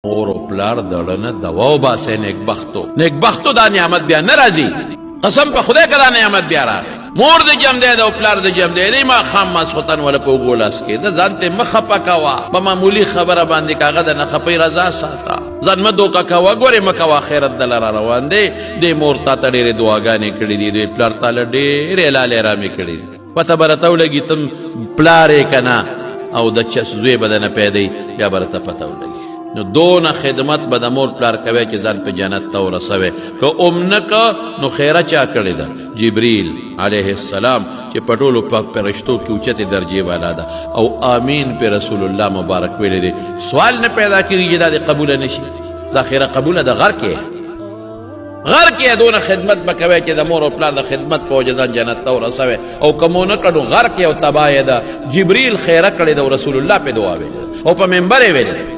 مور او پلار دړنه دوا وباسئ نیکبختو دا نعمت بیا نه راځي قسم په خدای که دا نعمت بیا راغی مور د جم دی او پلار د جم دی ماښام ماسخوتن وله په اوږو لاس کېده ځان ته مه خفه کوه په معمولي خبره باندې که هغه د نه خفۍ رضا ساته ځان مه دوکه کوه ګورې مه کوه آخرت دله را روان دی دې مور تا ته ډېرې دعاګانې کړي دي دوی پلار تاله ډېرې لالې رامې کړي دي پته به راته ولګي ته پلار یې که نه او د چس زوی به دنه پیدا بیا به راته پته ولګي نو دونه خدمت به د مور پلار کوی چې ځان په جنت ته ورسوی که نه که نو خیره چا کړې ده جبریل علیه السلام چې په ټولو فرشتو کې اوچتې درجې والا ده او آمین پې رسول الله مبارک ویلی دی سوال نه پیدا کېږي چې دا دې قبوله نه شي دا خیره قبوله ده غر کې دونه خدمت به کوی چې د مور او پلار د خدمت په وجه ځان جنت ته ورسوی او که مو نه کړ نو غر کې او تباه ده جبریل خیره کړې ده او رسول الله پې دعا ویلې او په منبر یې ویلې